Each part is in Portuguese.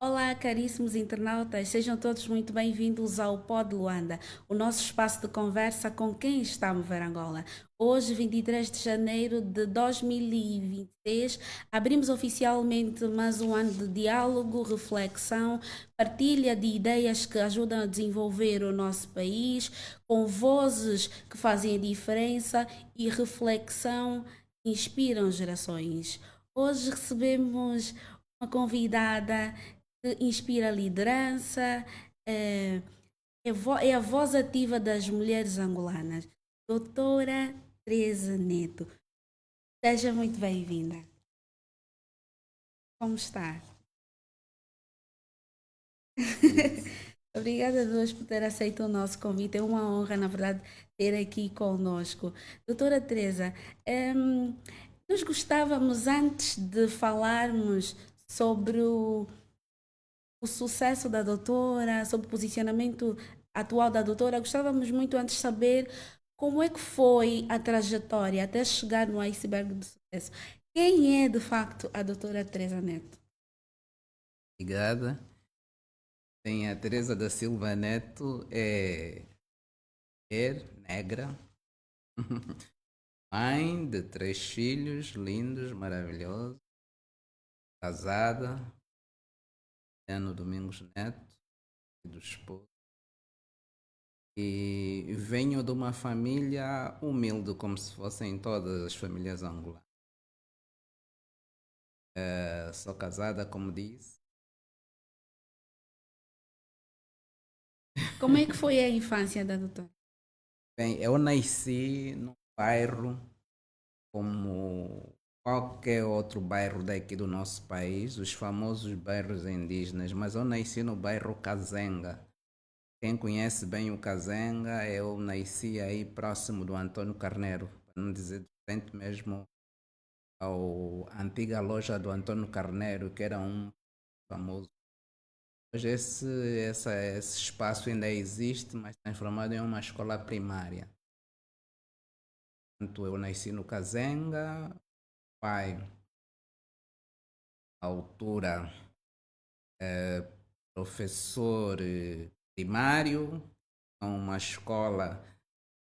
Olá, caríssimos internautas, sejam todos muito bem-vindos ao Pod Luanda, o nosso espaço de conversa com quem está a mover Angola. Hoje, 23 de janeiro de 2026, abrimos oficialmente mais um ano de diálogo, reflexão, partilha de ideias que ajudam a desenvolver o nosso país, com vozes que fazem a diferença e reflexão que inspiram gerações. Hoje recebemos uma convidada que inspira liderança, é, é a voz ativa das mulheres angolanas, doutora Teresa Neto. Seja muito bem-vinda. Como está? Obrigada a Deus por ter aceito o nosso convite. É uma honra, na verdade, ter aqui conosco. Doutora Teresa, nós gostávamos, antes de falarmos sobre o sucesso da doutora, sobre o posicionamento atual da doutora, gostávamos muito antes de saber como é que foi a trajetória até chegar no iceberg do sucesso. Quem é, de facto, a doutora Teresa Neto? Obrigada. Tem a Teresa da Silva Neto, é mulher, negra, mãe de três filhos lindos, maravilhosos, casada, Ano Domingos Neto, e do esposo. E venho de uma família humilde, como se fossem todas as famílias angolanas. Sou casada, como disse. Como é que foi a infância da doutora? Bem, eu nasci num bairro como qualquer outro bairro daqui do nosso país, os famosos bairros indígenas, mas eu nasci no bairro Kazenga. Quem conhece bem o Kazenga, eu nasci aí próximo do Antônio Carneiro, para não dizer de frente mesmo ao antiga loja do Antônio Carneiro, que era um famoso. Hoje esse espaço ainda existe, mas transformado em uma escola primária. Portanto, eu nasci no Kazenga, pai, à altura professor primário, uma escola.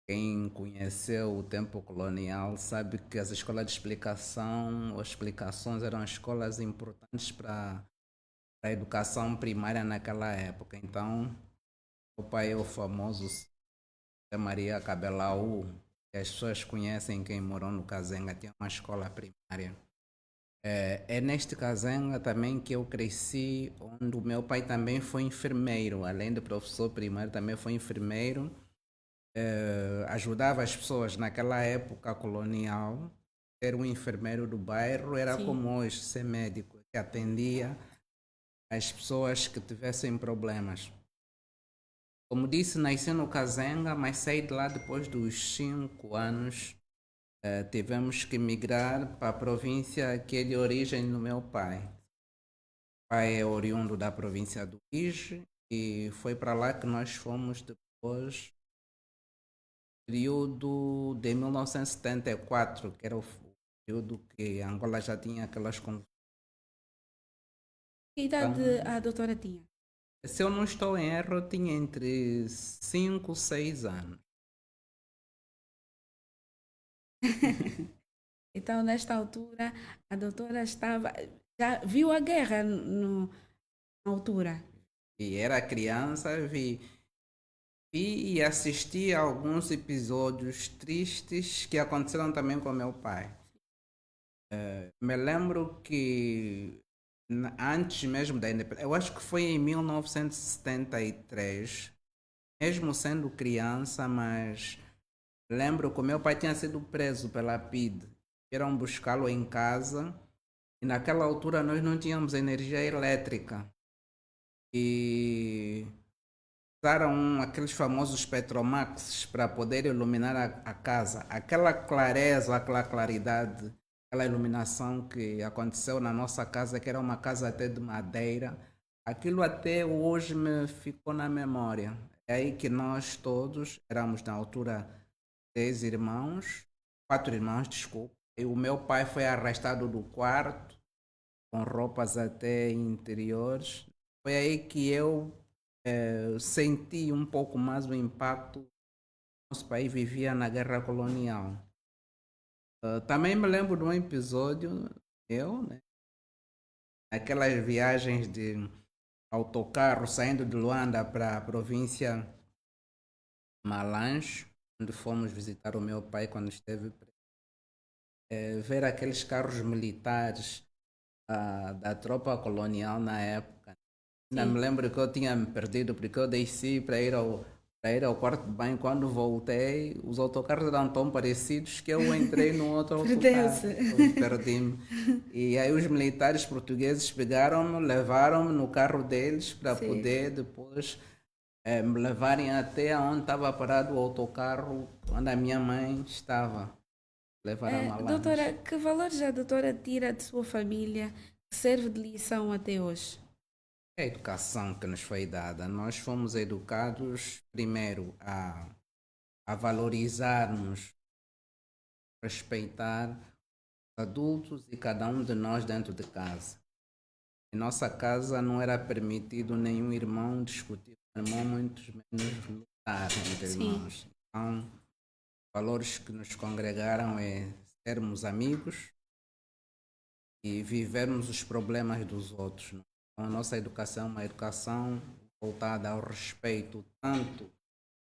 Quem conheceu o tempo colonial sabe que as escolas de explicação ou explicações eram escolas importantes para a educação primária naquela época. Então, o pai é o famoso Maria Cabelaú, que as pessoas conhecem, quem morou no Kazenga, tinha uma escola primária. É neste Kazenga também que eu cresci, onde o meu pai também foi enfermeiro, além de professor primário, também foi enfermeiro. Ajudava as pessoas naquela época colonial. Ser um enfermeiro do bairro era Sim. como hoje, ser médico, que atendia as pessoas que tivessem problemas. Como disse, nasci no Kazenga, mas saí de lá depois dos 5 anos. Tivemos que migrar para a província que é de origem do meu pai. O pai é oriundo da província do Ige e foi para lá que nós fomos depois, período de 1974, que era o período que Angola já tinha aquelas convulsões. Que idade a doutora tinha? Se eu não estou em erro, eu tinha entre 5 e 6 anos. Então, nesta altura, a doutora estava. Já viu a guerra na altura? E era criança, vi e assisti a alguns episódios tristes que aconteceram também com meu pai. Me lembro que antes mesmo da independência, eu acho que foi em 1973, mesmo sendo criança, mas lembro que o meu pai tinha sido preso pela PIDE. Iram buscá-lo em casa e naquela altura nós não tínhamos energia elétrica. E usaram aqueles famosos Petromax para poder iluminar a casa. Aquela clareza, aquela claridade, aquela iluminação que aconteceu na nossa casa, que era uma casa até de madeira, aquilo até hoje me ficou na memória. É aí que nós todos éramos na altura 10 irmãos, 4 irmãos, desculpa. E o meu pai foi arrastado do quarto com roupas até interiores. foi aí que eu senti um pouco mais o impacto que o nosso país vivia na guerra colonial. Também me lembro de um episódio eu, né, aquelas viagens de autocarro saindo de Luanda para a província de Malange, onde fomos visitar o meu pai quando esteve ver aqueles carros militares da tropa colonial na época. Ainda me Sim. lembro que eu tinha me perdido porque eu desci para ir ao quarto de banho. Quando voltei, os autocarros eram tão parecidos que eu entrei no outro autocarro. Perdeu-se. Eu perdi-me. E aí os militares portugueses pegaram-me, levaram-me no carro deles para Sim. poder depois me levarem até onde estava parado o autocarro, onde a minha mãe estava. Levaram a Doutora, lanche. que valores a doutora tira de sua família que serve de lição até hoje? É a educação que nos foi dada. Nós fomos educados, primeiro, a valorizarmos, respeitar os adultos e cada um de nós dentro de casa. Em nossa casa não era permitido nenhum irmão discutir com o irmão, muito menos lutar entre Sim. irmãos. Então, valores que nos congregaram é sermos amigos e vivermos os problemas dos outros. Não? Então, a nossa educação é uma educação voltada ao respeito, tanto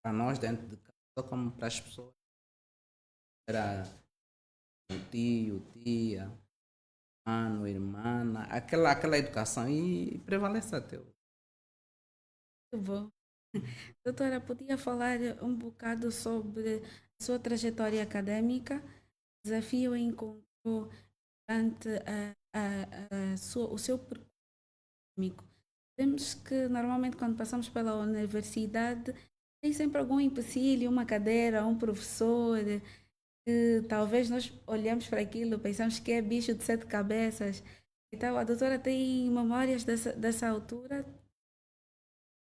para nós dentro de casa como para as pessoas. Era o tio, tia, mano, irmã, aquela educação e prevalece até hoje. Muito bom. Doutora, podia falar um bocado sobre a sua trajetória acadêmica, desafio encontrou durante o seu percurso acadêmico? Temos que, normalmente, quando passamos pela universidade, tem sempre algum empecilho, uma cadeira, um professor, que talvez nós olhamos para aquilo, pensamos que é bicho de sete cabeças. Então, a doutora tem memórias dessa altura?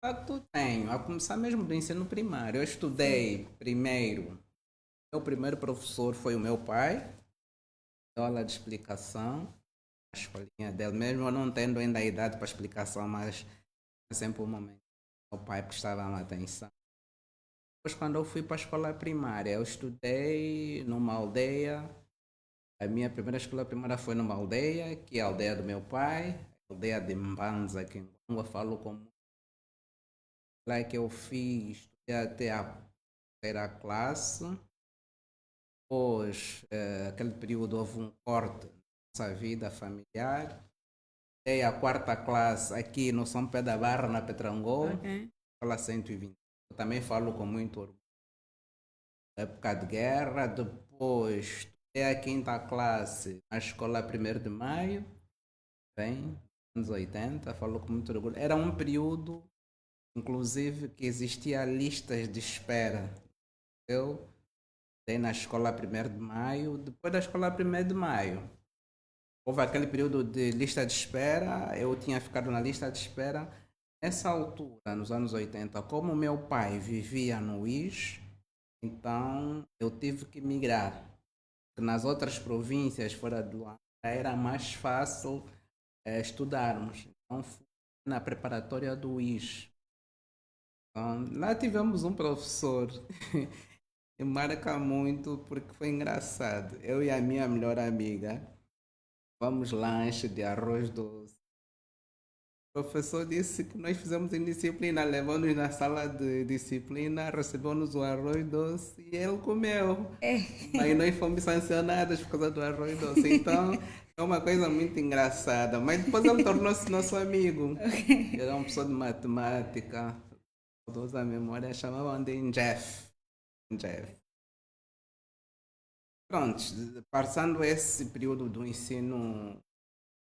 Facto tenho, a começar mesmo do ensino primário. Eu Sim. estudei primeiro, meu primeiro professor foi o meu pai, deu aula de explicação, a escolinha dele, mesmo eu não tendo ainda a idade para explicação, mas é sempre um momento. Meu pai prestava atenção. Depois, quando eu fui para a escola primária, eu estudei numa aldeia. A minha primeira escola primária foi numa aldeia, que é a aldeia do meu pai, a aldeia de Mbanza, aqui em Congo. Eu falo como lá é que eu fiz, estudei até a terceira classe. Depois, aquele período, houve um corte na nossa vida familiar. Estudei a quarta classe aqui no São Pedro da Barra, na Petrangol, Ok. escola 120. Eu também falo com muito orgulho. Época de guerra, depois estudei a quinta classe na escola 1º de Maio, bem, anos 80, falo com muito orgulho. Era um período, inclusive, que existia listas de espera. Eu estudei na escola 1º de Maio, depois da escola 1º de Maio, houve aquele período de lista de espera, eu tinha ficado na lista de espera. Nessa altura, nos anos 80, como meu pai vivia no IS, então eu tive que migrar. Nas outras províncias fora de Luanda era mais fácil estudarmos. Então fui na preparatória do IS. Então, lá tivemos um professor que marca muito porque foi engraçado. Eu e a minha melhor amiga vamos lanche de arroz doce. O professor disse que nós fizemos em disciplina, levou-nos na sala de disciplina, recebeu-nos o arroz doce e ele comeu. É. Mas nós fomos sancionados por causa do arroz doce. Então é uma coisa muito engraçada. Mas depois ele tornou-se nosso amigo. Ok. Era uma pessoa de matemática, saudosa memória, chamavam de Jeff. Jeff. Pronto, passando esse período do ensino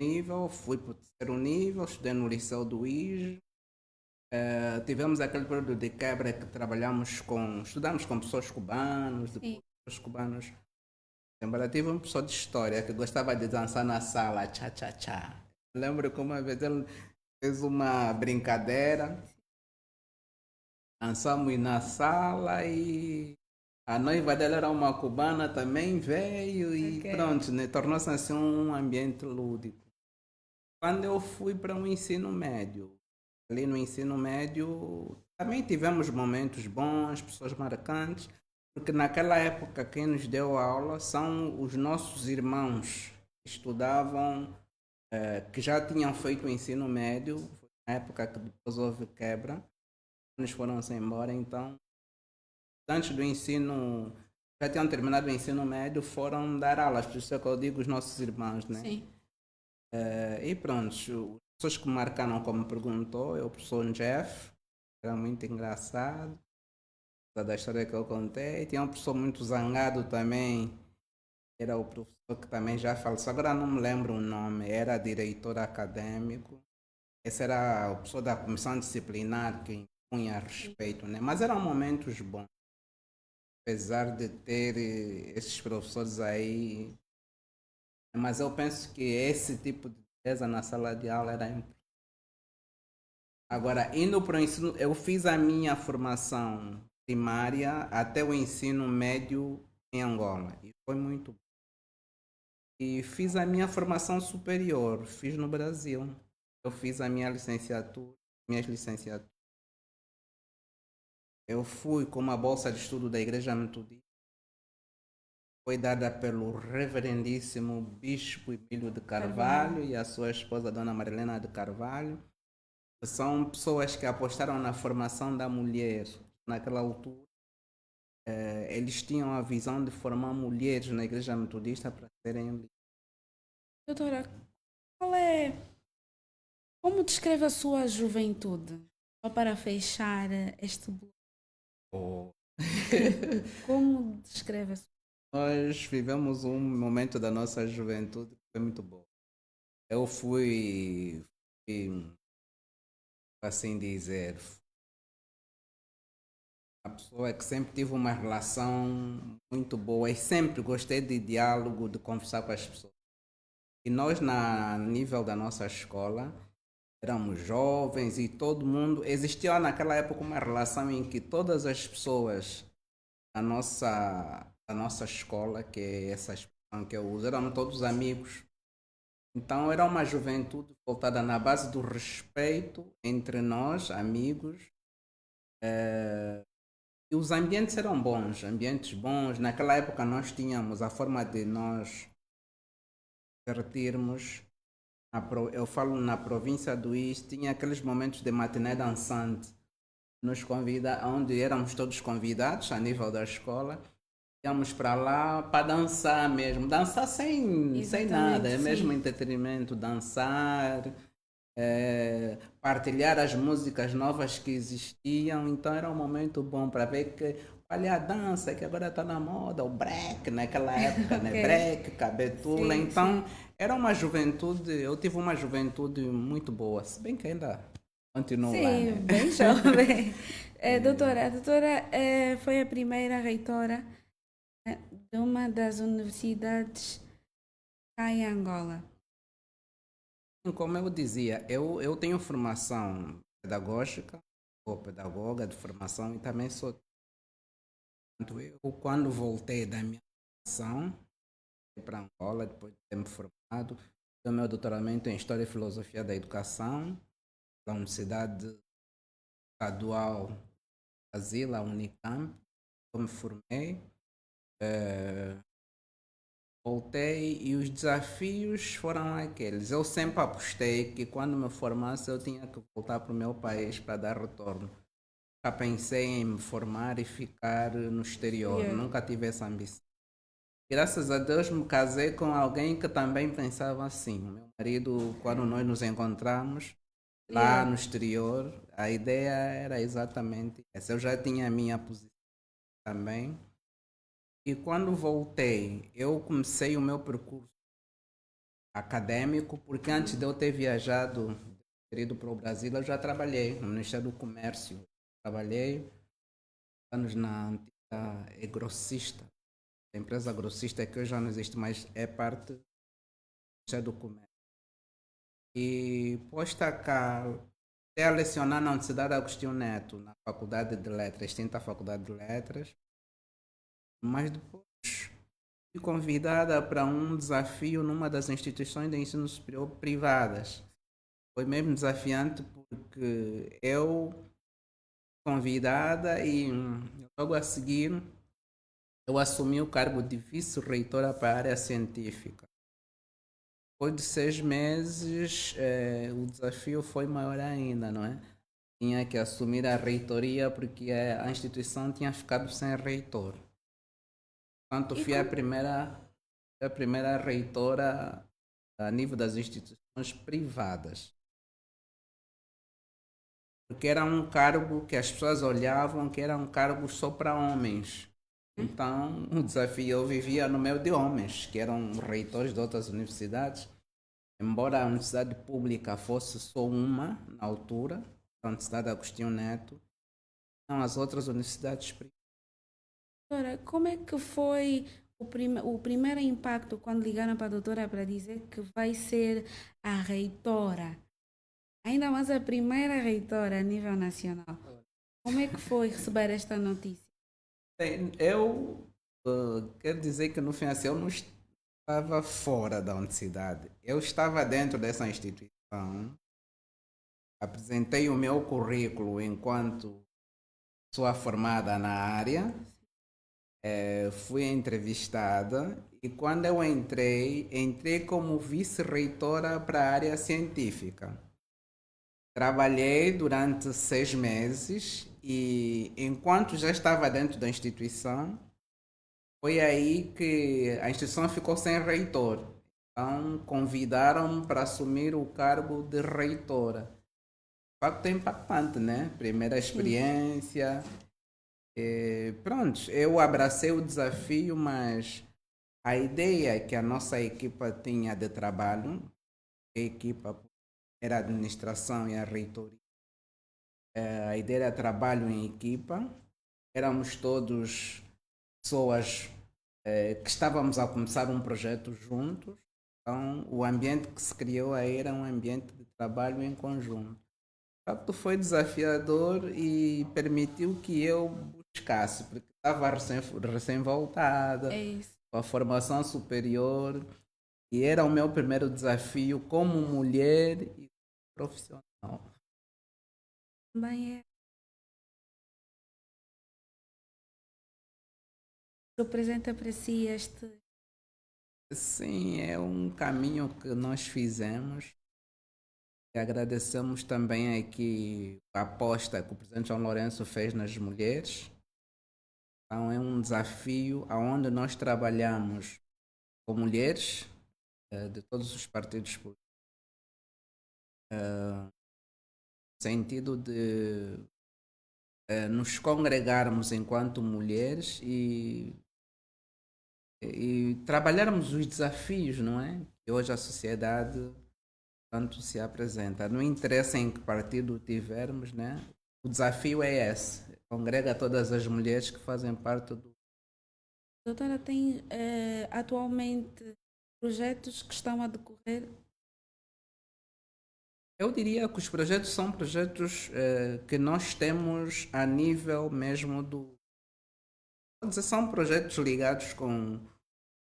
nível, fui para o terceiro nível, estudei no Liceu do IJ. Tivemos aquele período de quebra que estudamos com pessoas cubanas, Sim. depois pessoas cubanos. Embora tive um professor de história que gostava de dançar na sala, tchá-tchá-tchá. Lembro que uma vez ele fez uma brincadeira, dançamos na sala e a noiva dela era uma cubana também, veio e Ok. pronto, né? Tornou-se assim um ambiente lúdico. Quando eu fui para o ensino médio, Ali no ensino médio também tivemos momentos bons, pessoas marcantes, porque naquela época quem nos deu aula são os nossos irmãos que estudavam, que já tinham feito o ensino médio, foi na época que depois houve quebra, eles foram-se embora, então antes do ensino, já tinham terminado o ensino médio, foram dar aulas, por isso é que eu digo os nossos irmãos, né? Sim. E pronto, as pessoas que me marcaram como perguntou, é o professor Jeff, era muito engraçado, da história que eu contei. Tinha um professor muito zangado também, era o professor que também já faleceu, agora não me lembro o nome, era diretor acadêmico. Esse era o professor da comissão disciplinar que impunha respeito, né? Mas eram momentos bons, apesar de ter esses professores aí. Mas eu penso que esse tipo de defesa na sala de aula era importante. Agora, indo para o ensino, eu fiz a minha formação primária até o ensino médio em Angola e foi muito bom. E fiz a minha formação superior, fiz no Brasil. Eu fiz a minha licenciatura, minhas licenciaturas. Eu fui com uma bolsa de estudo da Igreja Metodista, foi dada pelo reverendíssimo Bispo Emílio de Carvalho. Carvalho e a sua esposa, Dona Marilena de Carvalho. São pessoas que apostaram na formação da mulher naquela altura. Eles tinham a visão de formar mulheres na Igreja Metodista para serem líderes. Doutora, qual é. Como descreve a sua juventude? Só para fechar este bloco. Oh. Como descreve a sua. Nós vivemos um momento da nossa juventude que foi muito bom. Eu fui, assim dizer, a pessoa que sempre tive uma relação muito boa e sempre gostei de diálogo, de conversar com as pessoas. E nós, na nível da nossa escola, éramos jovens e todo mundo. Existia naquela época uma relação em que todas as pessoas da nossa escola, que é essa expressão que eu uso, eram todos amigos. Então era uma juventude voltada na base do respeito entre nós, amigos, e os ambientes eram bons, ambientes bons. Naquela época nós tínhamos a forma de nós divertirmos. Eu falo na província do Iste, tinha aqueles momentos de matiné dançante, nos convida, onde éramos todos convidados a nível da escola, íamos para lá para dançar mesmo, dançar sem nada, Exatamente, é mesmo sim. entretenimento, dançar, partilhar as músicas novas que existiam, então era um momento bom para ver que, olha a dança que agora está na moda, o break naquela época, né? Ok. Break, cabetula, Sim, então sim. era uma juventude, eu tive uma juventude muito boa, se bem que ainda continuo lá, Sim, né? bem jovem. Doutora, a doutora foi a primeira reitora de uma das universidades cá em Angola. Como eu dizia, eu tenho formação pedagógica, sou pedagoga de formação e também sou. Portanto, eu, quando voltei da minha formação, fui para Angola, depois de ter me formado, fiz o meu doutoramento em História e Filosofia da Educação, da Universidade Estadual do Brasil, a Unicamp. Eu me formei, voltei e os desafios foram aqueles. Eu sempre apostei que quando me formasse eu tinha que voltar para o meu país para dar retorno. Já pensei em me formar e ficar no exterior, Exterior. nunca tive essa ambição. Graças a Deus me casei com alguém que também pensava assim. O meu marido, quando nós nos encontramos lá Exterior. no exterior, a ideia era exatamente essa. Eu já tinha a minha posição também. E quando voltei, eu comecei o meu percurso acadêmico, porque antes de eu ter viajado, ter ido para o Brasil, eu já trabalhei no Ministério do Comércio. Trabalhei anos na antiga grossista, a empresa grossista que hoje já não existe mais, é parte do Ministério do Comércio. E posta cá, até a lecionar na Universidade Agostinho Neto, na Faculdade de Letras, extinta Faculdade de Letras, mas depois fui convidada para um desafio numa das instituições de ensino superior privadas. Foi mesmo desafiante porque eu convidada e logo a seguir eu assumi o cargo de vice-reitora para a área científica. Depois de 6 meses, o desafio foi maior ainda, não é? Tinha que assumir a reitoria porque a instituição tinha ficado sem reitor. Portanto, E como, a primeira reitora a nível das instituições privadas. Porque era um cargo que as pessoas olhavam que era um cargo só para homens. Então, o desafio eu vivia no meio de homens, que eram reitores de outras universidades. Embora a universidade pública fosse só uma na altura, a Universidade Agostinho Neto, não as outras universidades privadas. doutora, como é que foi o primeiro impacto quando ligaram para a doutora para dizer que vai ser a reitora? Ainda mais a primeira reitora a nível nacional. Como é que foi receber esta notícia? Bem, eu quero dizer que no fim assim, eu não estava fora da universidade. Eu estava dentro dessa instituição, apresentei o meu currículo enquanto pessoa formada na área, fui entrevistada e quando eu entrei como vice-reitora para a área científica. Trabalhei durante 6 meses e enquanto já estava dentro da instituição, foi aí que a instituição ficou sem reitor. Então convidaram-me para assumir o cargo de reitora. De facto é impactante, né? Primeira Sim, experiência. Pronto, eu abracei o desafio, mas a ideia que a nossa equipa tinha de trabalho, a equipa era a administração e a reitoria, a ideia era trabalho em equipa, éramos todos pessoas que estávamos a começar um projeto juntos, então o ambiente que se criou aí era um ambiente de trabalho em conjunto. De facto foi desafiador e permitiu que eu buscasse, porque estava recém-voltada, é isso. com a formação superior, e era o meu primeiro desafio como mulher e profissional. Também é. Representa para si este. Sim, é um caminho que nós fizemos. E agradecemos também aqui a aposta que o presidente João Lourenço fez nas mulheres. Então é um desafio aonde nós trabalhamos com mulheres de todos os partidos políticos, no sentido de nos congregarmos enquanto mulheres e trabalharmos os desafios, não é? Que hoje a sociedade tanto se apresenta. Não interessa em que partido tivermos, né? O desafio é esse. Congrega todas as mulheres que fazem parte do. A doutora tem atualmente projetos que estão a decorrer. Eu diria que os projetos são projetos que nós temos a nível mesmo do. Vou dizer, são projetos ligados com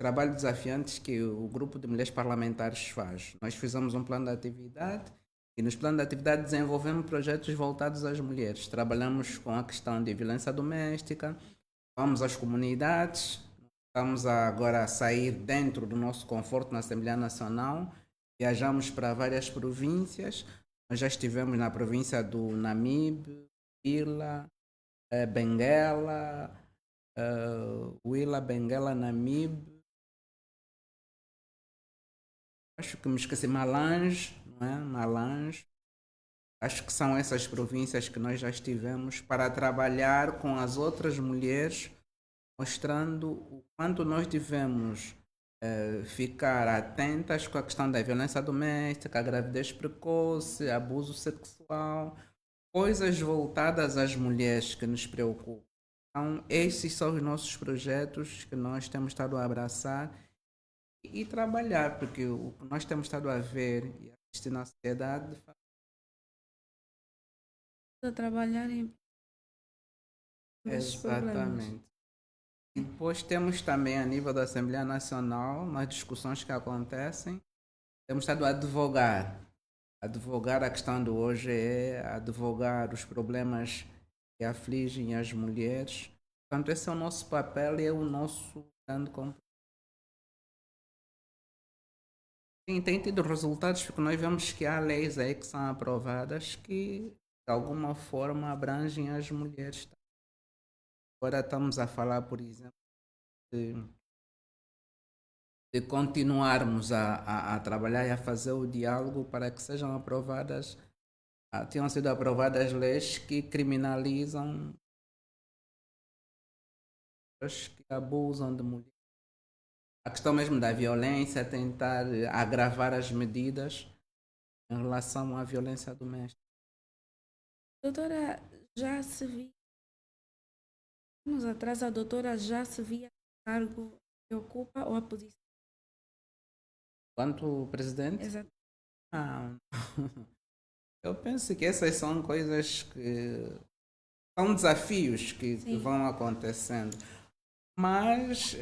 trabalho desafiantes que o grupo de mulheres parlamentares faz. Nós fizemos um plano de atividade e nos planos de atividade desenvolvemos projetos voltados às mulheres. Trabalhamos com a questão de violência doméstica, vamos às comunidades, estamos agora a sair dentro do nosso conforto na Assembleia Nacional, viajamos para várias províncias, nós já estivemos na província do Namibe, Huila, Benguela, Huila, Benguela, Namibe, acho que me esqueci, Malange, não é? Malange. Acho que são essas províncias que nós já estivemos para trabalhar com as outras mulheres, mostrando o quanto nós devemos ficar atentas com a questão da violência doméstica, a gravidez precoce, abuso sexual, coisas voltadas às mulheres que nos preocupam. Então, esses são os nossos projetos que nós temos estado a abraçar e trabalhar, porque o que nós temos estado a ver e assistir na sociedade. A trabalhar em esses problemas. Exatamente. E depois temos também a nível da Assembleia Nacional, nas discussões que acontecem, temos estado a advogar Advogar, a questão de hoje é advogar os problemas que afligem as mulheres. Portanto, esse é o nosso papel e é o nosso grande compromisso. Tem tido resultados porque nós vemos que há leis aí que são aprovadas que, de alguma forma, abrangem as mulheres. Agora estamos a falar, por exemplo, de, de continuarmos a trabalhar e a fazer o diálogo para que sejam aprovadas, tenham sido aprovadas leis que criminalizam as que abusam de mulheres. A questão mesmo da violência, tentar agravar as medidas em relação à violência doméstica. Doutora, já se via, anos atrás, a doutora já se via no cargo que ocupa ou a posição? Quanto presidente, Exato. ah, eu penso que essas são coisas que são desafios que Sim. vão acontecendo. Mas,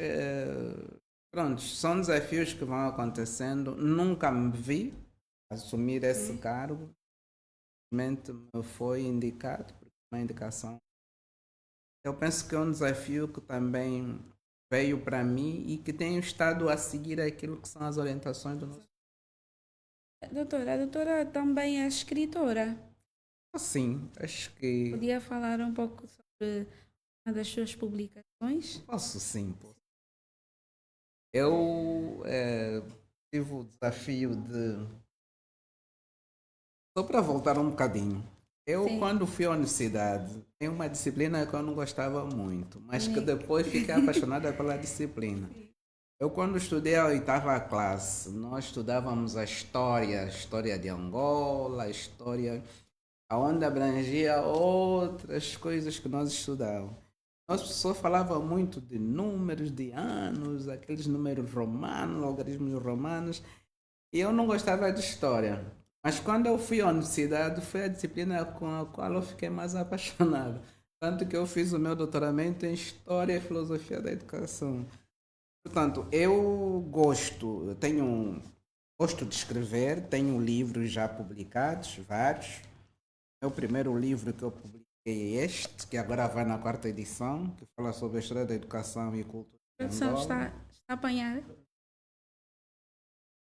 pronto, são desafios que vão acontecendo. Nunca me vi assumir esse cargo. Simplesmente me foi indicado, por uma indicação. Eu penso que é um desafio que também veio para mim e que tenho estado a seguir aquilo que são as orientações do nosso. Doutora, a doutora também é escritora. Sim, acho que Podia falar um pouco sobre uma das suas publicações? posso sim. Eu tive o desafio de. Só para voltar um bocadinho. Eu, Sim. quando fui à universidade, tem uma disciplina que eu não gostava muito, mas que Sim. depois fiquei apaixonada pela disciplina. Eu, quando estudei a oitava classe, nós estudávamos a história de Angola, a história aonde abrangia outras coisas que nós estudávamos. Nós só falava muito de números, de anos, aqueles números romanos, logaritmos romanos, e eu não gostava de história. Mas quando eu fui à universidade, foi a disciplina com a qual eu fiquei mais apaixonado. Tanto que eu fiz o meu doutoramento em História e Filosofia da Educação. Portanto, gosto de escrever, tenho livros já publicados, vários. O primeiro livro que eu publiquei é este, que agora vai na quarta edição, que fala sobre a história da educação e cultura A de produção Angola. está a apanhar.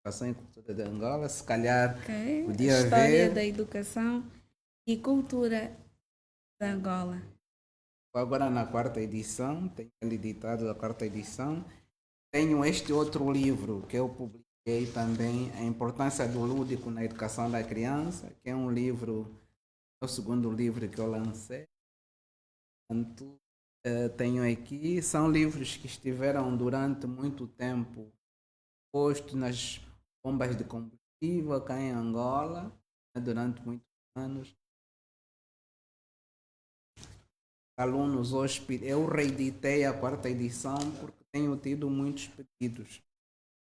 Educação e cultura de Angola, se calhar Ok. A podia história da ver. educação e cultura de Angola. Agora na quarta edição, tenho ele editado a quarta edição. Tenho este outro livro que eu publiquei também, A Importância do Lúdico na Educação da Criança, que é um livro, é o segundo livro que eu lancei. Portanto, tenho aqui, são livros que estiveram durante muito tempo postos nas bombas de combustível cá em Angola, né, durante muitos anos. Alunos hoje, eu reeditei a quarta edição porque tenho tido muitos pedidos.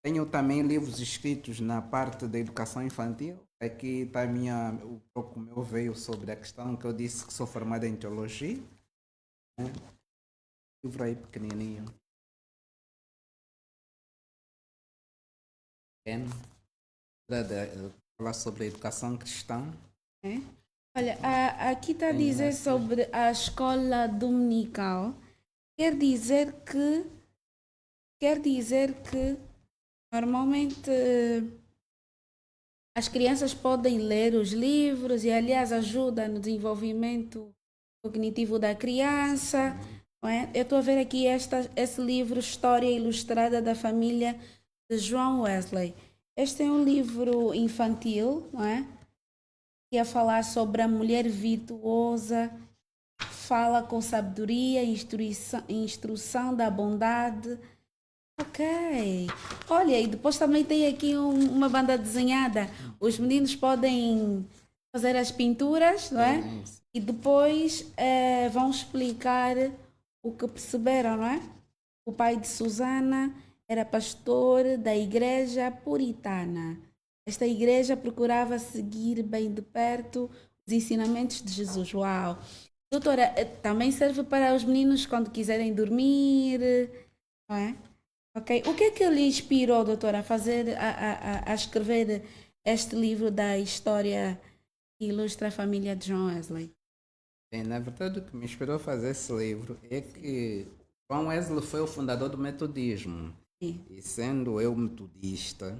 Tenho também livros escritos na parte da educação infantil. Aqui está o meu veio sobre a questão que eu disse que sou formada em teologia. Né? Livro aí pequenininho. Falar sobre a educação cristã. É? Olha, aqui está a Tem dizer essa. sobre a escola dominical. Quer dizer que, quer dizer que normalmente as crianças podem ler os livros e, aliás, ajuda no desenvolvimento cognitivo da criança. Não é? Eu estou a ver aqui esse livro, História Ilustrada da Família de João Wesley. Este é um livro infantil, não é? Que ia falar sobre a mulher virtuosa, fala com sabedoria, instrução da bondade. Ok. Olha, e depois também tem aqui uma banda desenhada. Os meninos podem fazer as pinturas, não é? E depois vão explicar o que perceberam, não é? O pai de Susana era pastor da igreja puritana. Esta igreja procurava seguir bem de perto os ensinamentos de Jesus. Uau! Doutora, também serve para os meninos quando quiserem dormir, não é? Ok. O que é que lhe inspirou, doutora, a fazer, a escrever este livro da história que ilustra a família de João Wesley. Sim, na verdade, o que me inspirou a fazer esse livro é que João Wesley foi o fundador do metodismo. Sim. E sendo eu metodista,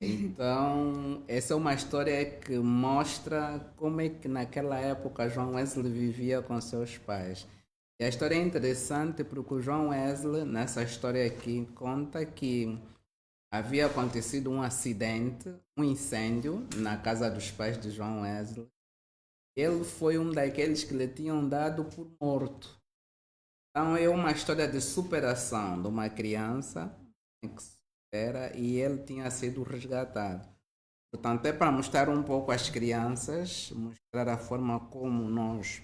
então essa é uma história que mostra como é que naquela época João Wesley vivia com seus pais. E a história é interessante porque o João Wesley, nessa história aqui, conta que havia acontecido um acidente, um incêndio na casa dos pais de João Wesley. Ele foi um daqueles que lhe tinham dado por morto. Então é uma história de superação de uma criança que se supera e ele tinha sido resgatado. Portanto, é para mostrar um pouco às crianças, mostrar a forma como nós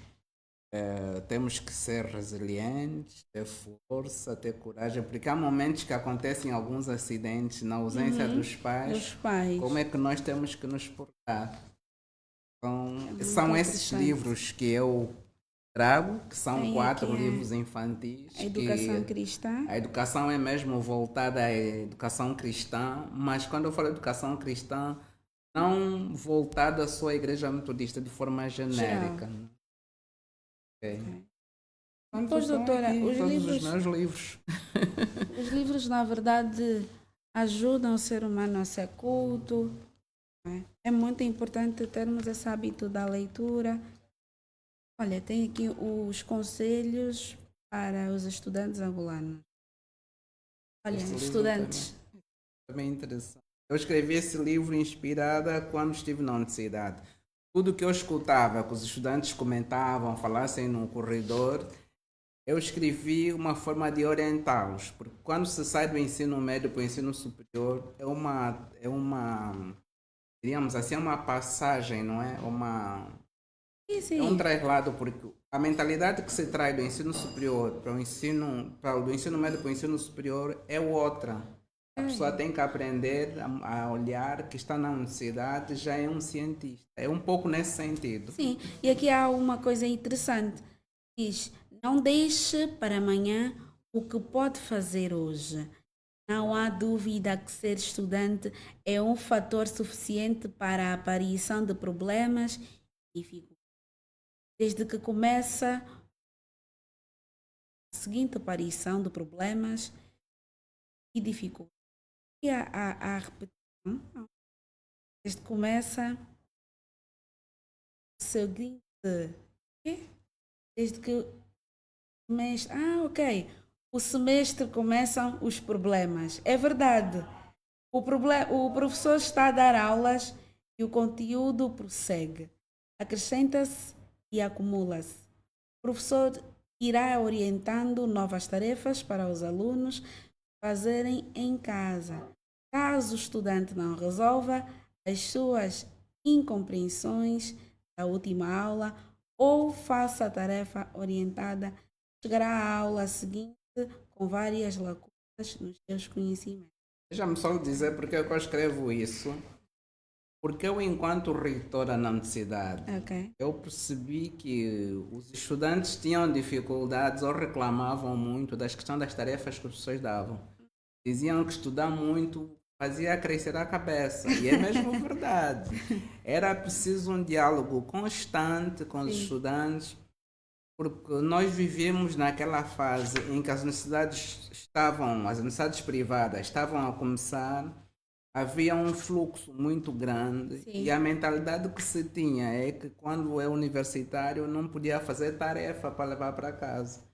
temos que ser resilientes, ter força, ter coragem, porque há momentos que acontecem alguns acidentes na ausência dos Dos pais. pais. Como é que nós temos que nos portar? Então, Muito são esses interessante. livros que eu trago, que são Tem 4 aqui livros infantis. a educação Que cristã. a educação é mesmo voltada à educação cristã, mas quando eu falo educação cristã, não voltada só à igreja metodista de forma genérica. Ok. Então, Pois, estão doutora, aqui todos os meus livros. os livros, na verdade, ajudam o ser humano a ser culto. Não é? É muito importante termos esse hábito da leitura. Olha, tem aqui os conselhos para os estudantes angolanos. Olha, Esse livro estudantes. também é interessante. Eu escrevi esse livro inspirada quando estive na universidade. Tudo que eu escutava, que os estudantes comentavam, falassem no corredor, eu escrevi uma forma de orientá-los, porque quando se sai do ensino médio para o ensino superior, diríamos assim, é uma passagem, não é? Sim, É um sim. traslado, porque a mentalidade que se traz do ensino superior do ensino médio para o ensino superior é outra. A pessoa tem que aprender a olhar que está na universidade, já é um cientista. É um pouco nesse sentido. Sim, e aqui há uma coisa interessante. Diz, não deixe para amanhã o que pode fazer hoje. Não há dúvida que ser estudante é um fator suficiente para a aparição de problemas e dificuldades. Desde que começa a seguinte aparição de problemas e dificuldades. E a repetição, desde que começa o seguinte, quê? Desde que o semestre, ok, o semestre começam os problemas. É verdade. O professor está a dar aulas e o conteúdo prossegue. Acrescenta-se e acumula-se. O professor irá orientando novas tarefas para os alunos fazerem em casa. Caso o estudante não resolva as suas incompreensões da última aula ou faça a tarefa orientada, chegará à aula seguinte com várias lacunas nos seus conhecimentos. Deixa-me só lhe dizer porque é que eu escrevo isso. Porque eu, enquanto reitora na universidade, Ok. eu percebi que os estudantes tinham dificuldades ou reclamavam muito das questões das tarefas que os professores davam. Diziam que estudar muito fazia crescer a cabeça. E é mesmo verdade. Era preciso um diálogo constante com os estudantes, porque nós vivemos naquela fase em que as universidades privadas estavam a começar, havia um fluxo muito grande Sim. e a mentalidade que se tinha é que quando é universitário não podia fazer tarefa para levar para casa.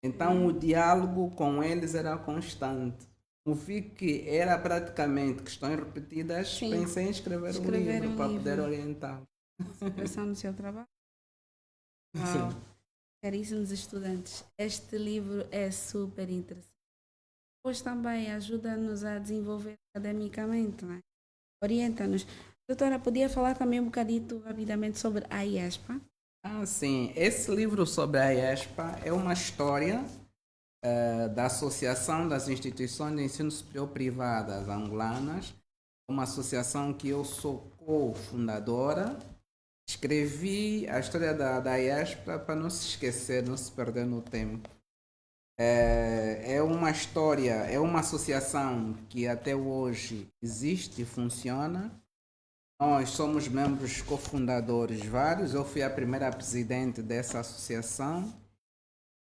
Então o diálogo com eles era constante. Eu vi que era praticamente questões repetidas, Sim. pensei em escrever um livro para poder orientar. Pensar no seu trabalho. Uau. Caríssimos estudantes, este livro é super interessante. Pois também ajuda-nos a desenvolver academicamente, não é? Orienta-nos. Doutora, podia falar também um bocadito rapidamente sobre a IESPA? Sim. Esse livro sobre a IESPA é uma história da Associação das Instituições de Ensino Superior Privadas Angolanas, uma associação que eu sou cofundadora. Escrevi a história da IESPA para não se esquecer, não se perder no tempo. É uma história, é uma associação que até hoje existe e funciona. Nós somos membros cofundadores vários. Eu fui a primeira presidente dessa associação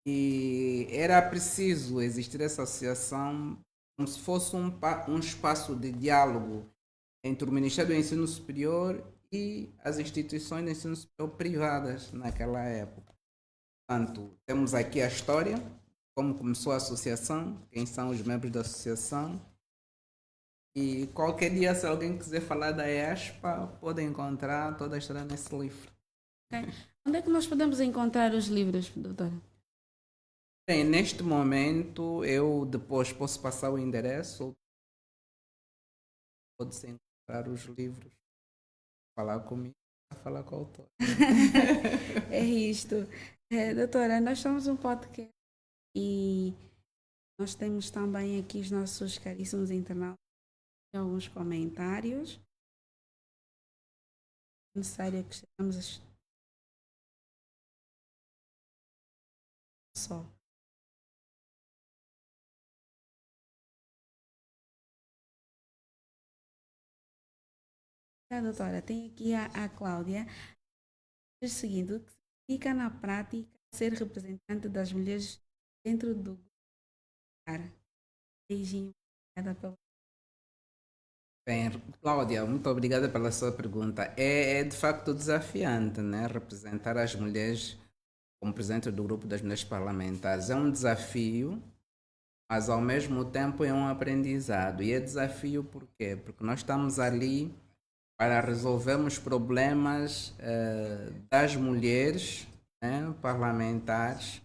e era preciso existir essa associação como se fosse um espaço de diálogo entre o Ministério do Ensino Superior e as instituições de ensino superior privadas naquela época. Portanto, temos aqui a história, como começou a associação, quem são os membros da associação. E qualquer dia, se alguém quiser falar da ESPA, pode encontrar toda a história nesse livro. Ok. Onde é que nós podemos encontrar os livros, doutora? Bem, neste momento, eu depois posso passar o endereço, ou pode-se encontrar os livros, falar comigo, falar com o autor. É isto. Doutora, nós somos um podcast e nós temos também aqui os nossos caríssimos internautas, alguns comentários. É necessário que estejamos só. Doutora, tem aqui a Cláudia. Diz o seguinte: o que significa na prática ser representante das mulheres dentro do grupo? Beijinho. Obrigada pelo. Bem, Cláudia, muito obrigada pela sua pergunta. É de facto desafiante, né? Representar as mulheres como presidente do grupo das mulheres parlamentares. É um desafio, mas ao mesmo tempo é um aprendizado. E é desafio por quê? Porque nós estamos ali para resolvermos problemas das mulheres, né, parlamentares,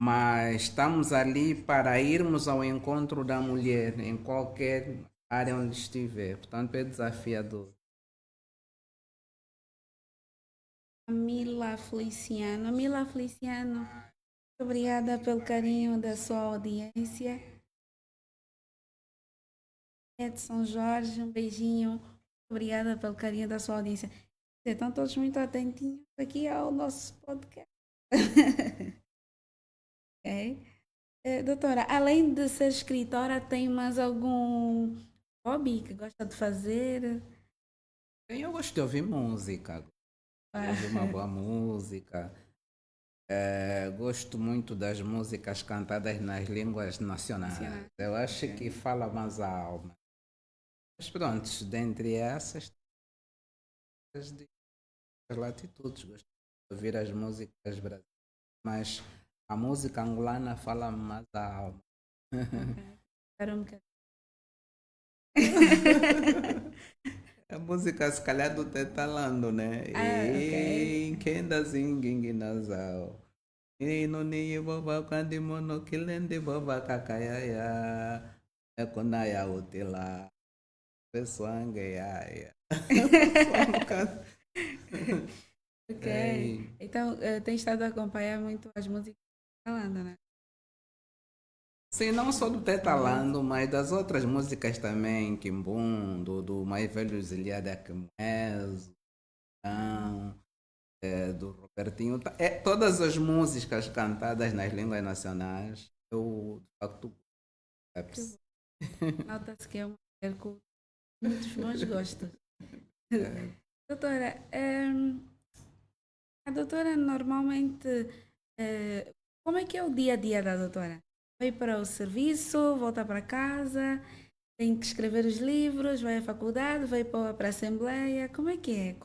mas estamos ali para irmos ao encontro da mulher em qualquer área onde estiver. Portanto, é desafiador. Mila Feliciano. Mila Feliciano, muito obrigada pelo carinho da sua audiência. Edson Jorge, um beijinho. Obrigada pelo carinho da sua audiência. Estão todos muito atentinhos aqui ao nosso podcast. Ok? Doutora, além de ser escritora, tem mais algum hobby que gosta de fazer? Eu gosto de ouvir música, gosto de ouvir uma boa música. Gosto muito das músicas cantadas nas línguas nacionais. Eu acho que fala mais a alma. Mas pronto, dentre essas, de latitudes, gosto de ouvir as músicas brasileiras, mas a música angolana fala mais a alma. Espera um bocadinho. A música, se calhar, do Tetalando, né? Ok. Quem dá zinguingue nasal. E no ninho boba quando mono kilende boba kakayaya. É konaya otela. Pessoangue ya. Ok. Então, tem estado a acompanhar muito as músicas falando, né? Sim, não só do Tetalando, mas das outras músicas também, Kimbum, do mais velho Ziliada Quimoeso, do Robertinho. Todas as músicas cantadas nas línguas nacionais, eu de facto. Nota-se que é uma mulher com muitos bons gostos. Doutora, a doutora normalmente, como é que é o dia a dia da doutora? Vai para o serviço, volta para casa, tem que escrever os livros, vai à faculdade, vai para a assembleia, como é que é?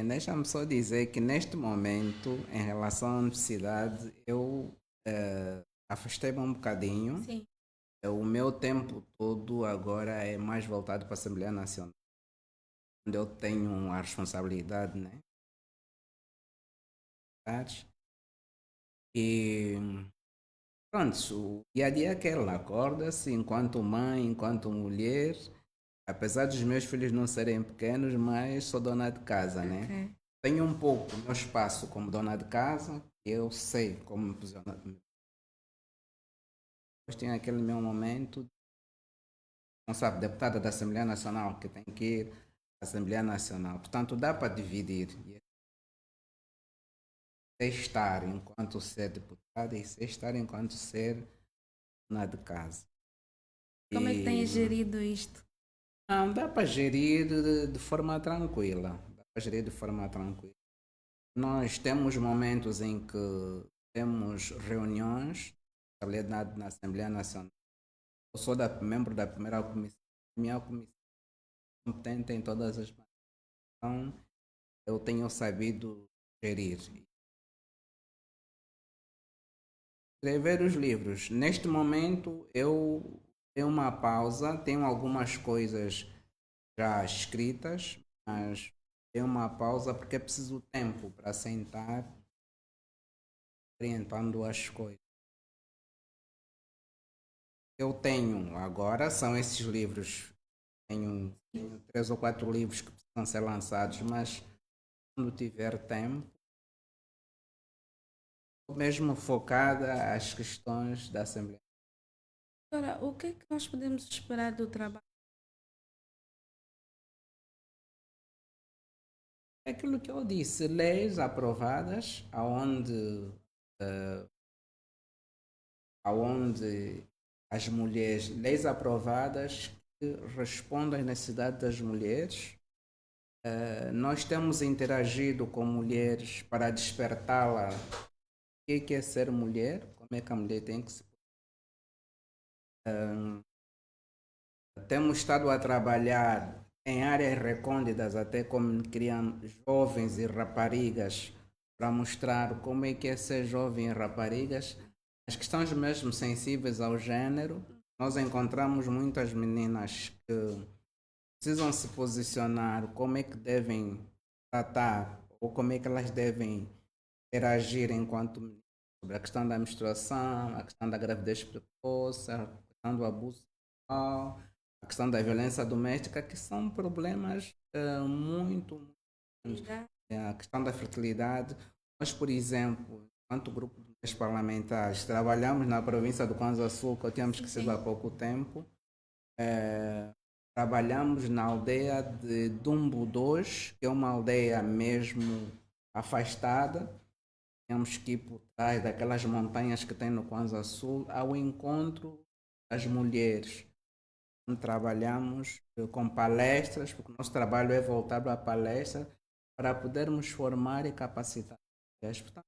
Deixa-me só dizer que neste momento, em relação à universidade, eu afastei-me um bocadinho. Sim. O meu tempo todo agora é mais voltado para a Assembleia Nacional, onde eu tenho a responsabilidade, né? E pronto, o dia a dia é aquele, acorda-se enquanto mãe, enquanto mulher, apesar dos meus filhos não serem pequenos, mas sou dona de casa, né? Okay. Tenho um pouco meu espaço como dona de casa, eu sei como me posicionar. Depois tenho aquele meu momento, não sabe, deputada da Assembleia Nacional, que tem que ir à Assembleia Nacional. Portanto, dá para dividir. Sei estar enquanto ser deputada e sei estar enquanto ser dona de casa. Como é que tem gerido isto? Não, dá para gerir de forma tranquila. Dá para gerir de forma tranquila. Nós temos momentos em que temos reuniões, na Assembleia Nacional. Eu sou membro da primeira comissão, minha comissão é competente em todas as matérias. Então, eu tenho sabido gerir. Escrever os livros. Neste momento, eu tenho uma pausa, tenho algumas coisas já escritas, mas tenho uma pausa porque é preciso tempo para sentar orientando as coisas. Eu tenho agora, são esses livros. Tenho 3 ou 4 livros que precisam ser lançados, mas quando tiver tempo, mesmo focada às questões da Assembleia. Agora, o que é que nós podemos esperar do trabalho? É aquilo que eu disse, leis aprovadas, aonde as mulheres, leis aprovadas que respondam às necessidades das mulheres. Nós temos interagido com mulheres para despertá-la. O que é ser mulher? Como é que a mulher tem que se. Temos estado a trabalhar em áreas recônditas, até como criam jovens e raparigas, para mostrar como é que é ser jovem e raparigas. As questões mesmo sensíveis ao género, nós encontramos muitas meninas que precisam se posicionar, como é que devem tratar ou como é que elas devem interagir enquanto meninas, sobre a questão da menstruação, a questão da gravidez precoce, a questão do abuso sexual, a questão da violência doméstica, que são problemas muito, a questão da fertilidade. Nós, por exemplo, enquanto grupo de mulheres parlamentares, trabalhamos na província do Kwanza Sul, que eu tinha esquecido há pouco tempo. Trabalhamos na aldeia de Dumbo 2, que é uma aldeia mesmo afastada. Temos que ir por trás daquelas montanhas que tem no Kwanza Sul, ao encontro das mulheres. Trabalhamos com palestras, porque o nosso trabalho é voltado à palestra, para podermos formar e capacitar mulheres. Portanto,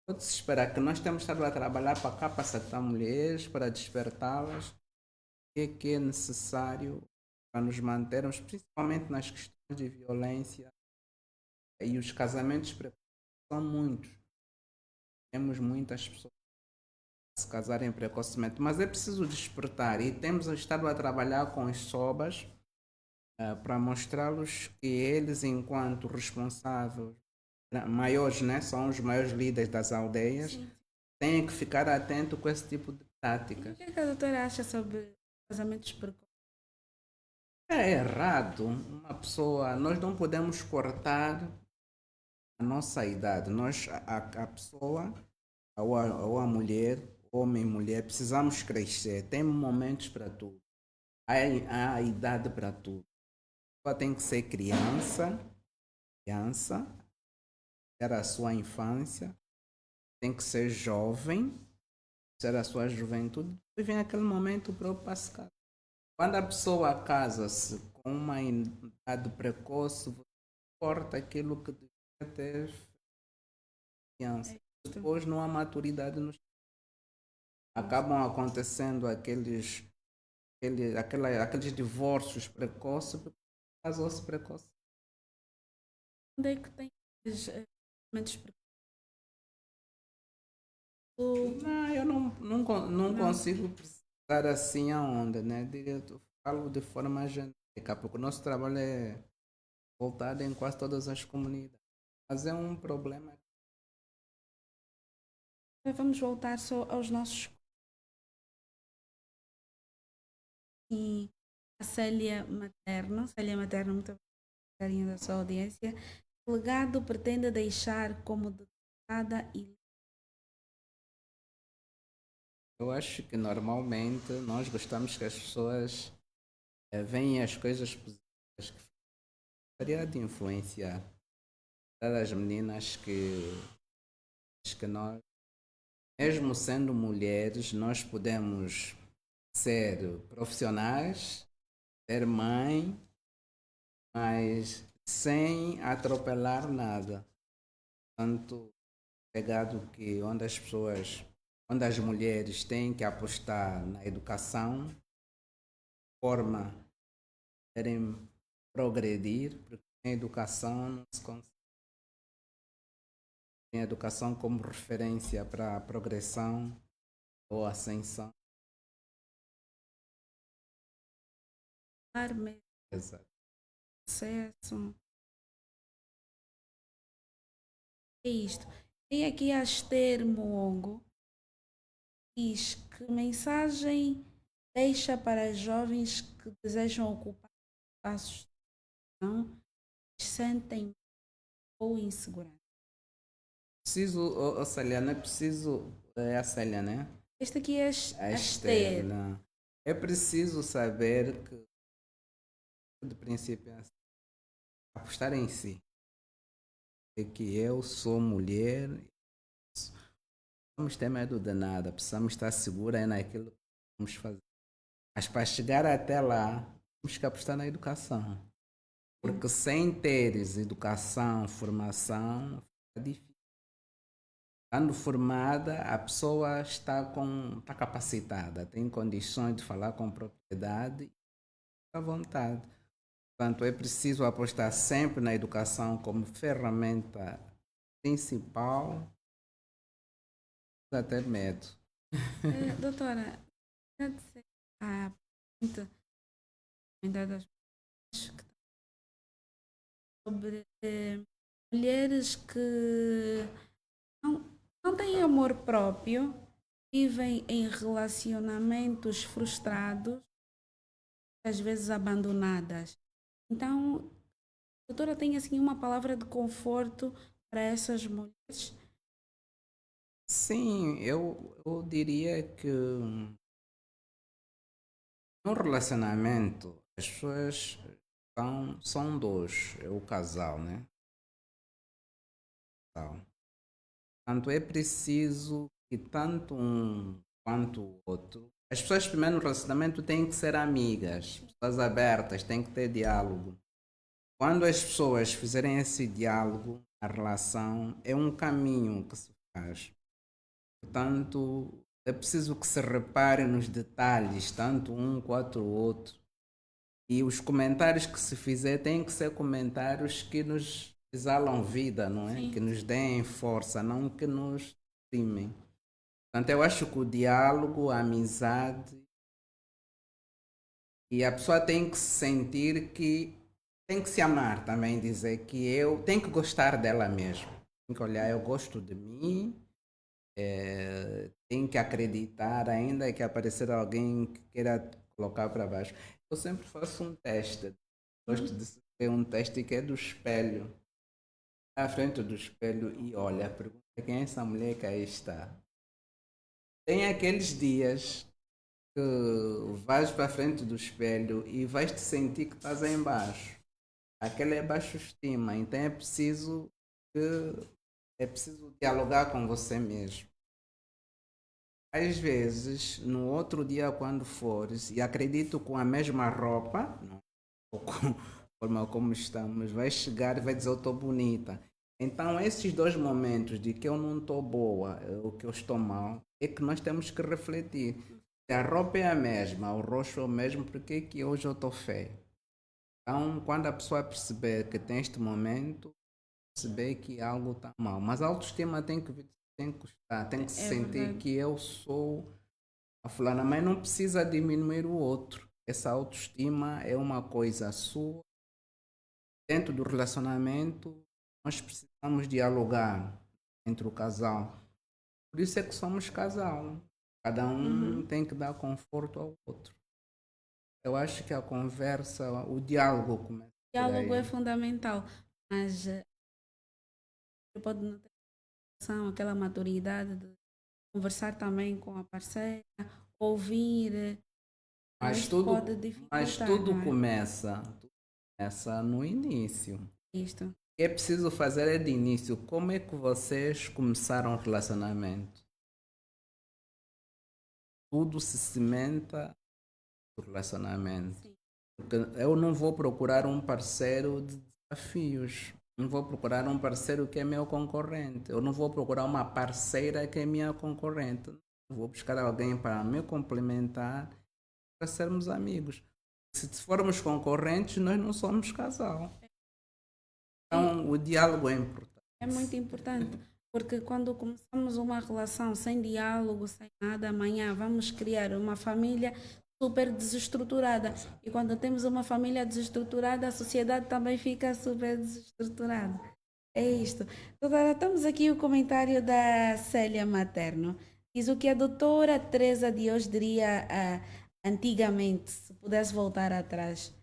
pode-se esperar que nós temos estado a trabalhar para capacitar mulheres, para despertá-las, o que é necessário para nos mantermos, principalmente nas questões de violência e os casamentos precoces são muitos. Temos muitas pessoas a se casarem precocemente, mas é preciso despertar e temos estado a trabalhar com os SOBAs para mostrá-los que eles, enquanto responsáveis maiores, né, são os maiores líderes das aldeias, sim, têm que ficar atento com esse tipo de práticas. O que a doutora acha sobre casamentos precoces? É errado uma pessoa, nós não podemos cortar a nossa idade. A pessoa, ou a mulher, homem e mulher, precisamos crescer. Tem momentos para tudo. Há idade para tudo. A pessoa tem que ser criança, ter a sua infância, tem que ser jovem, ter a sua juventude, e vem aquele momento para se casar. Quando a pessoa casa-se com uma idade precoce, você corta aquilo que devia ter criança. Depois não há maturidade nos. Acabam acontecendo aqueles divórcios precoces, porque casou-se precoce. Onde é que tem casamentos precoces? Não, eu não consigo precisar assim aonde, né? Eu falo de forma genérica, porque o nosso trabalho é voltado em quase todas as comunidades. Mas é um problema. Vamos voltar só aos nossos. E a Célia Materno, muito carinho da sua audiência. O legado pretende deixar como deputada e. Eu acho que normalmente nós gostamos que as pessoas veem as coisas positivas que gostaria de influenciar das meninas que nós, mesmo sendo mulheres, nós podemos ser profissionais, ser mãe, mas sem atropelar nada. Tanto pegado que onde as mulheres têm que apostar na educação, forma de poderem progredir, porque sem educação não se consegue. Tem a educação como referência para a progressão ou ascensão. Mesmo Exato. processo. É isto. Tem aqui a Esther Mongo, diz que mensagem deixa para jovens que desejam ocupar espaços de não sentem ou insegurança. Preciso, Célia, não é preciso, é a Célia, né? Este aqui é A a Esther. Estela. É preciso saber que, de princípio, é assim, apostar em si. É que eu sou mulher, não precisamos ter medo de nada, precisamos estar segura naquilo que vamos fazer. Mas para chegar até lá, temos que apostar na educação. Porque sem teres educação, formação, fica difícil. Estando formada, a pessoa está capacitada, tem condições de falar com propriedade e à vontade. Portanto, é preciso apostar sempre na educação como ferramenta principal, até medo. Doutora, agradecer a pergunta das sobre mulheres que não, não têm amor próprio, vivem em relacionamentos frustrados, às vezes abandonadas. Então, a doutora tem assim uma palavra de conforto para essas mulheres? Sim, eu diria que no relacionamento as pessoas são dois, é o casal, né? Casal. Portanto, é preciso que tanto um quanto o outro. As pessoas primeiro no relacionamento têm que ser amigas, pessoas abertas, têm que ter diálogo. Quando as pessoas fizerem esse diálogo, a relação é um caminho que se faz. Portanto, é preciso que se repare nos detalhes, tanto um quanto o outro. E os comentários que se fizer têm que ser comentários que nos exalam vida, não é? Que Sim. nos deem força, não que nos primem. Portanto, eu acho que o diálogo, a amizade, e a pessoa tem que se sentir que tem que se amar também, dizer que eu tenho que gostar dela mesmo. Tem que olhar, eu gosto de mim, tem que acreditar, ainda que aparecer alguém que queira colocar para baixo. Eu sempre faço um teste. Gosto de fazer um teste que é do espelho. À frente do espelho e olha, pergunta quem é essa mulher que aí está. Tem aqueles dias que vais para frente do espelho e vais te sentir que estás aí embaixo. Aquela é baixa estima, então que é preciso dialogar com você mesmo. Às vezes, no outro dia, quando fores, e acredito com a mesma roupa, não, ou com a forma como estamos, vai chegar e vai dizer eu estou bonita. Então, esses dois momentos de que eu não estou boa ou que eu estou mal, é que nós temos que refletir. Se a roupa é a mesma, o rosto é o mesmo, por que que hoje eu estou feio? Então, quando a pessoa perceber que tem este momento, perceber que algo está mal. Mas a autoestima tem que estar, tem que se É sentir verdade. que eu sou a fulana, mas não precisa diminuir o outro. Essa autoestima é uma coisa sua. Dentro do relacionamento, nós precisamos dialogar entre o casal. Por isso é que somos casal. Cada um Uhum. tem que dar conforto ao outro. Eu acho que a conversa, o diálogo começa O por diálogo é aí. fundamental, mas pode não ter noção, aquela maturidade de conversar também com a parceira, ouvir, Mas isto pode mas dificultar, não é? tudo começa no início. Isto. O que é preciso fazer é de início. Como é que vocês começaram o relacionamento? Tudo se cimenta no relacionamento. Sim. Porque eu não vou procurar um parceiro de desafios. Não vou procurar um parceiro que é meu concorrente. Eu não vou procurar uma parceira que é minha concorrente. Eu vou buscar alguém para me complementar, para sermos amigos. Se formos concorrentes, nós não somos casal. Então, o diálogo é importante. É muito importante, porque quando começamos uma relação sem diálogo, sem nada, amanhã vamos criar uma família super desestruturada. E quando temos uma família desestruturada, a sociedade também fica super desestruturada. É isto. Doutora, estamos aqui o comentário da Célia Materno. Diz o que a doutora Teresa de hoje diria antigamente, se pudesse voltar atrás.